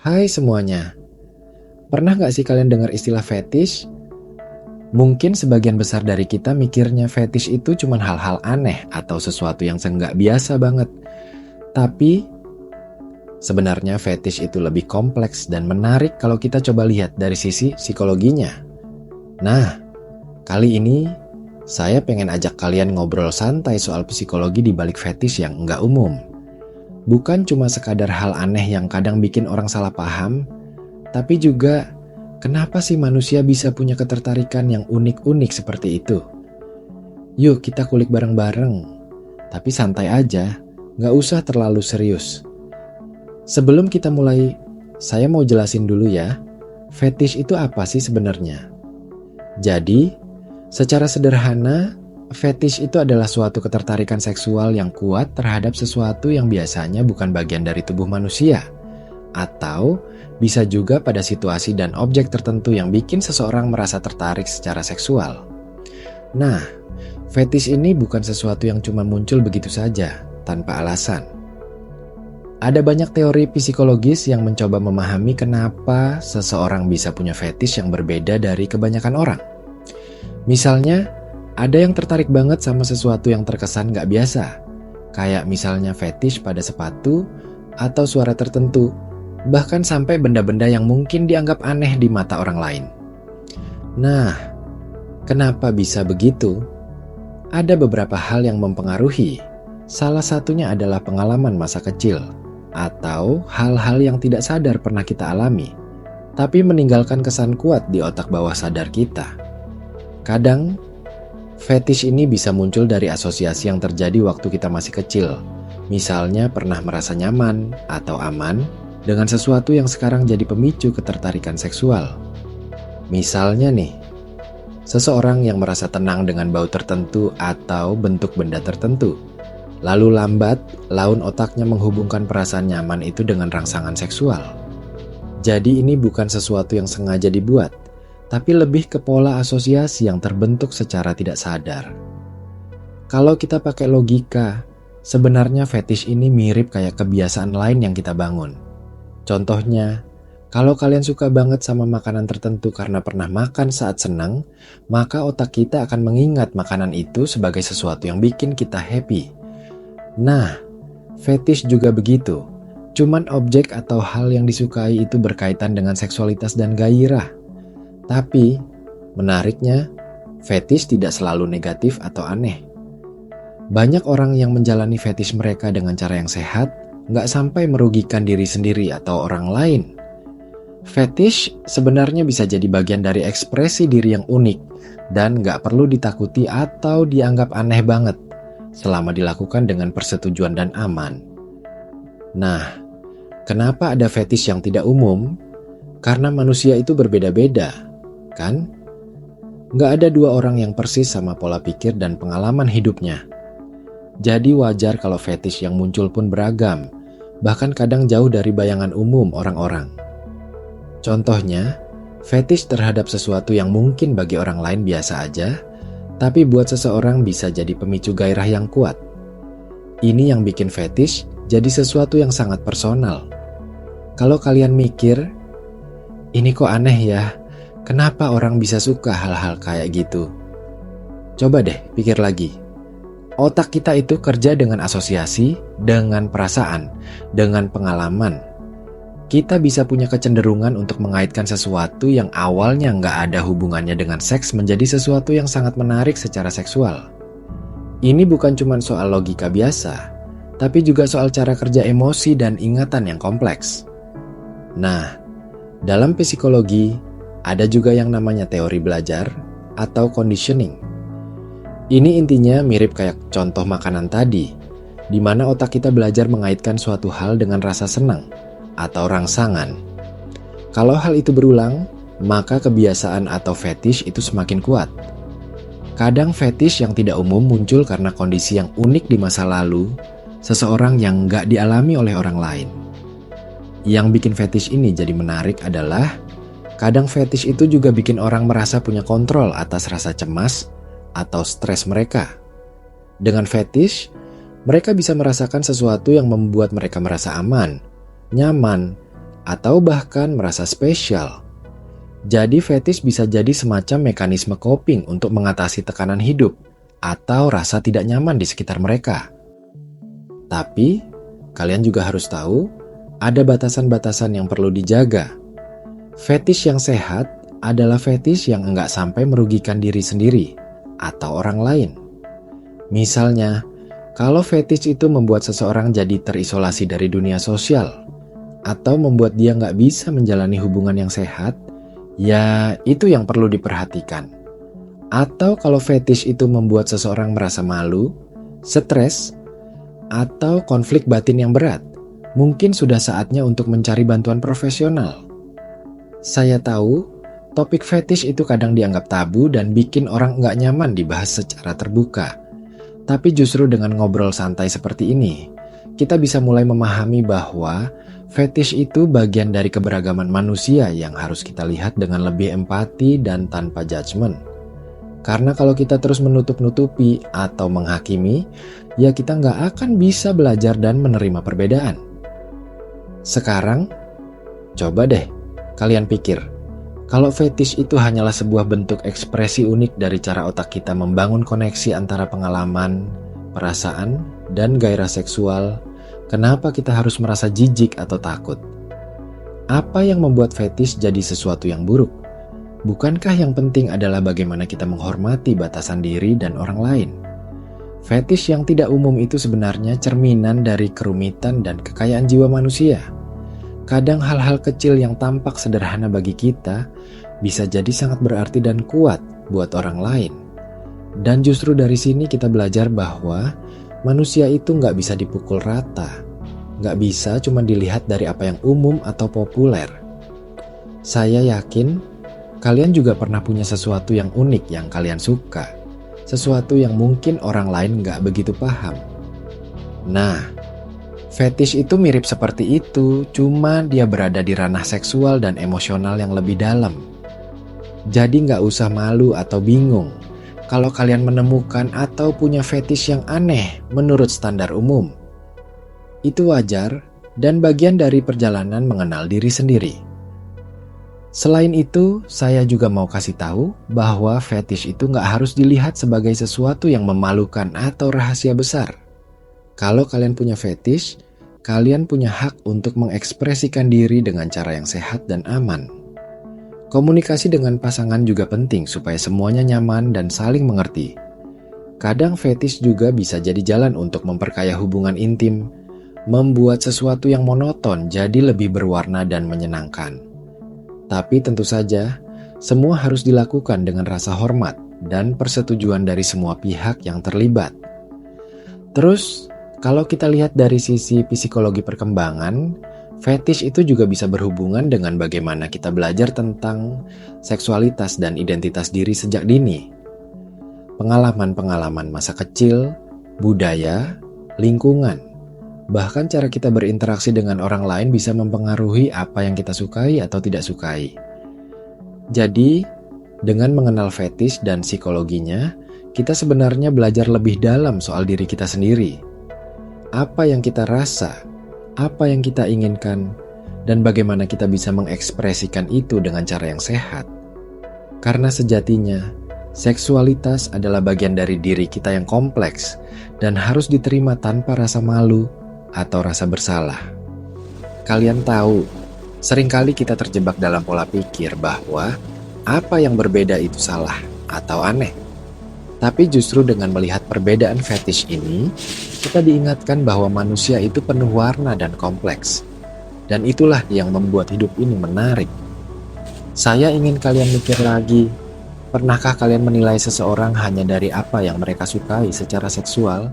Hai semuanya, pernah nggak sih kalian dengar istilah fetish? Mungkin sebagian besar dari kita mikirnya fetish itu cuma hal-hal aneh atau sesuatu yang nggak biasa banget. Tapi sebenarnya fetish itu lebih kompleks dan menarik kalau kita coba lihat dari sisi psikologinya. Nah, kali ini saya pengen ajak kalian ngobrol santai soal psikologi di balik fetish yang nggak umum. Bukan cuma sekadar hal aneh yang kadang bikin orang salah paham, tapi juga kenapa sih manusia bisa punya ketertarikan yang unik-unik seperti itu? Yuk kita kulik bareng-bareng, tapi santai aja, nggak usah terlalu serius. Sebelum kita mulai, saya mau jelasin dulu ya, fetish itu apa sih sebenarnya? Jadi, secara sederhana, fetish itu adalah suatu ketertarikan seksual yang kuat terhadap sesuatu yang biasanya bukan bagian dari tubuh manusia, atau bisa juga pada situasi dan objek tertentu yang bikin seseorang merasa tertarik secara seksual. Nah, fetish ini bukan sesuatu yang cuma muncul begitu saja, tanpa alasan. Ada banyak teori psikologis yang mencoba memahami kenapa seseorang bisa punya fetish yang berbeda dari kebanyakan orang. Misalnya, ada yang tertarik banget sama sesuatu yang terkesan gak biasa, kayak misalnya fetish pada sepatu atau suara tertentu, bahkan sampai benda-benda yang mungkin dianggap aneh di mata orang lain. Nah, kenapa bisa begitu? Ada beberapa hal yang mempengaruhi. Salah satunya adalah pengalaman masa kecil, atau hal-hal yang tidak sadar pernah kita alami, tapi meninggalkan kesan kuat di otak bawah sadar kita. Kadang, fetish ini bisa muncul dari asosiasi yang terjadi waktu kita masih kecil. Misalnya pernah merasa nyaman atau aman dengan sesuatu yang sekarang jadi pemicu ketertarikan seksual. Misalnya nih, seseorang yang merasa tenang dengan bau tertentu atau bentuk benda tertentu. Lalu lambat, laun otaknya menghubungkan perasaan nyaman itu dengan rangsangan seksual. Jadi ini bukan sesuatu yang sengaja dibuat, tapi lebih ke pola asosiasi yang terbentuk secara tidak sadar. Kalau kita pakai logika, sebenarnya fetish ini mirip kayak kebiasaan lain yang kita bangun. Contohnya, kalau kalian suka banget sama makanan tertentu karena pernah makan saat senang, maka otak kita akan mengingat makanan itu sebagai sesuatu yang bikin kita happy. Nah, fetish juga begitu. Cuman objek atau hal yang disukai itu berkaitan dengan seksualitas dan gairah. Tapi, menariknya, fetish tidak selalu negatif atau aneh. Banyak orang yang menjalani fetish mereka dengan cara yang sehat, nggak sampai merugikan diri sendiri atau orang lain. Fetish sebenarnya bisa jadi bagian dari ekspresi diri yang unik dan nggak perlu ditakuti atau dianggap aneh banget selama dilakukan dengan persetujuan dan aman. Nah, kenapa ada fetish yang tidak umum? Karena manusia itu berbeda-beda, kan? Nggak ada dua orang yang persis sama pola pikir dan pengalaman hidupnya. Jadi wajar kalau fetish yang muncul pun beragam, bahkan kadang jauh dari bayangan umum orang-orang. Contohnya, fetish terhadap sesuatu yang mungkin bagi orang lain biasa aja, tapi buat seseorang bisa jadi pemicu gairah yang kuat. Ini yang bikin fetish jadi sesuatu yang sangat personal. Kalau kalian mikir, ini kok aneh ya, kenapa orang bisa suka hal-hal kayak gitu? Coba deh pikir lagi. Otak kita itu kerja dengan asosiasi, dengan perasaan, dengan pengalaman. Kita bisa punya kecenderungan untuk mengaitkan sesuatu yang awalnya nggak ada hubungannya dengan seks menjadi sesuatu yang sangat menarik secara seksual. Ini bukan cuma soal logika biasa, tapi juga soal cara kerja emosi dan ingatan yang kompleks. Nah, dalam psikologi, ada juga yang namanya teori belajar atau conditioning. Ini intinya mirip kayak contoh makanan tadi, di mana otak kita belajar mengaitkan suatu hal dengan rasa senang atau rangsangan. Kalau hal itu berulang, maka kebiasaan atau fetish itu semakin kuat. Kadang fetish yang tidak umum muncul karena kondisi yang unik di masa lalu, seseorang yang nggak dialami oleh orang lain. Yang bikin fetish ini jadi menarik adalah, kadang fetish itu juga bikin orang merasa punya kontrol atas rasa cemas atau stres mereka. Dengan fetish, mereka bisa merasakan sesuatu yang membuat mereka merasa aman, nyaman, atau bahkan merasa spesial. Jadi fetish bisa jadi semacam mekanisme coping untuk mengatasi tekanan hidup atau rasa tidak nyaman di sekitar mereka. Tapi, kalian juga harus tahu, ada batasan-batasan yang perlu dijaga. Fetish yang sehat adalah fetish yang enggak sampai merugikan diri sendiri atau orang lain. Misalnya, kalau fetish itu membuat seseorang jadi terisolasi dari dunia sosial, atau membuat dia nggak bisa menjalani hubungan yang sehat, ya itu yang perlu diperhatikan. Atau kalau fetish itu membuat seseorang merasa malu, stres, atau konflik batin yang berat, mungkin sudah saatnya untuk mencari bantuan profesional. Saya tahu, topik fetish itu kadang dianggap tabu dan bikin orang nggak nyaman dibahas secara terbuka. Tapi justru dengan ngobrol santai seperti ini, kita bisa mulai memahami bahwa fetish itu bagian dari keberagaman manusia yang harus kita lihat dengan lebih empati dan tanpa judgement. Karena kalau kita terus menutup-nutupi atau menghakimi, ya kita nggak akan bisa belajar dan menerima perbedaan. Sekarang, coba deh kalian pikir, kalau fetish itu hanyalah sebuah bentuk ekspresi unik dari cara otak kita membangun koneksi antara pengalaman, perasaan, dan gairah seksual, kenapa kita harus merasa jijik atau takut? Apa yang membuat fetish jadi sesuatu yang buruk? Bukankah yang penting adalah bagaimana kita menghormati batasan diri dan orang lain? Fetish yang tidak umum itu sebenarnya cerminan dari kerumitan dan kekayaan jiwa manusia. Kadang hal-hal kecil yang tampak sederhana bagi kita bisa jadi sangat berarti dan kuat buat orang lain. Dan justru dari sini kita belajar bahwa manusia itu nggak bisa dipukul rata. Nggak bisa cuma dilihat dari apa yang umum atau populer. Saya yakin kalian juga pernah punya sesuatu yang unik yang kalian suka. Sesuatu yang mungkin orang lain nggak begitu paham. Nah, fetish itu mirip seperti itu, cuma dia berada di ranah seksual dan emosional yang lebih dalam. Jadi nggak usah malu atau bingung kalau kalian menemukan atau punya fetish yang aneh menurut standar umum. Itu wajar dan bagian dari perjalanan mengenal diri sendiri. Selain itu, saya juga mau kasih tahu bahwa fetish itu nggak harus dilihat sebagai sesuatu yang memalukan atau rahasia besar. Kalau kalian punya fetish, kalian punya hak untuk mengekspresikan diri dengan cara yang sehat dan aman. Komunikasi dengan pasangan juga penting supaya semuanya nyaman dan saling mengerti. Kadang fetish juga bisa jadi jalan untuk memperkaya hubungan intim, membuat sesuatu yang monoton jadi lebih berwarna dan menyenangkan. Tapi tentu saja, semua harus dilakukan dengan rasa hormat dan persetujuan dari semua pihak yang terlibat. Terus, kalau kita lihat dari sisi psikologi perkembangan, fetish itu juga bisa berhubungan dengan bagaimana kita belajar tentang seksualitas dan identitas diri sejak dini. Pengalaman-pengalaman masa kecil, budaya, lingkungan, bahkan cara kita berinteraksi dengan orang lain bisa mempengaruhi apa yang kita sukai atau tidak sukai. Jadi, dengan mengenal fetish dan psikologinya, kita sebenarnya belajar lebih dalam soal diri kita sendiri. Apa yang kita rasa, apa yang kita inginkan, dan bagaimana kita bisa mengekspresikan itu dengan cara yang sehat. Karena sejatinya, seksualitas adalah bagian dari diri kita yang kompleks dan harus diterima tanpa rasa malu atau rasa bersalah. Kalian tahu, seringkali kita terjebak dalam pola pikir bahwa apa yang berbeda itu salah atau aneh. Tapi justru dengan melihat perbedaan fetish ini, kita diingatkan bahwa manusia itu penuh warna dan kompleks. Dan itulah yang membuat hidup ini menarik. Saya ingin kalian mikir lagi, pernahkah kalian menilai seseorang hanya dari apa yang mereka sukai secara seksual?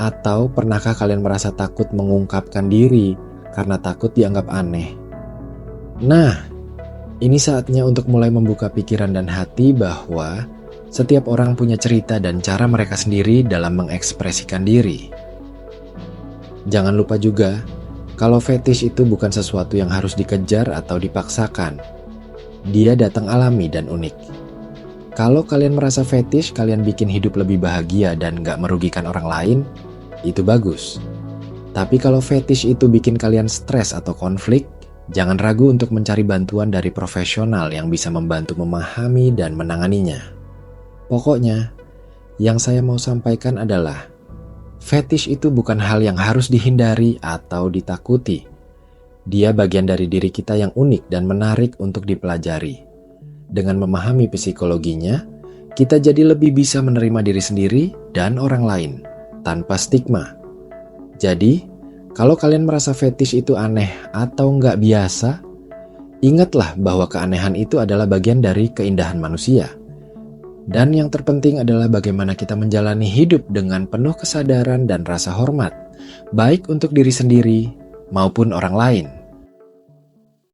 Atau pernahkah kalian merasa takut mengungkapkan diri karena takut dianggap aneh? Nah, ini saatnya untuk mulai membuka pikiran dan hati bahwa setiap orang punya cerita dan cara mereka sendiri dalam mengekspresikan diri. Jangan lupa juga, kalau fetish itu bukan sesuatu yang harus dikejar atau dipaksakan. Dia datang alami dan unik. Kalau kalian merasa fetish, kalian bikin hidup lebih bahagia dan gak merugikan orang lain, itu bagus. Tapi kalau fetish itu bikin kalian stres atau konflik, Jangan ragu untuk mencari bantuan dari profesional yang bisa membantu memahami dan menanganinya. Pokoknya, yang saya mau sampaikan adalah fetish itu bukan hal yang harus dihindari atau ditakuti. Dia bagian dari diri kita yang unik dan menarik untuk dipelajari. Dengan memahami psikologinya, kita jadi lebih bisa menerima diri sendiri dan orang lain tanpa stigma. Jadi, kalau kalian merasa fetish itu aneh atau nggak biasa, ingatlah bahwa keanehan itu adalah bagian dari keindahan manusia. Dan yang terpenting adalah bagaimana kita menjalani hidup dengan penuh kesadaran dan rasa hormat, baik untuk diri sendiri maupun orang lain.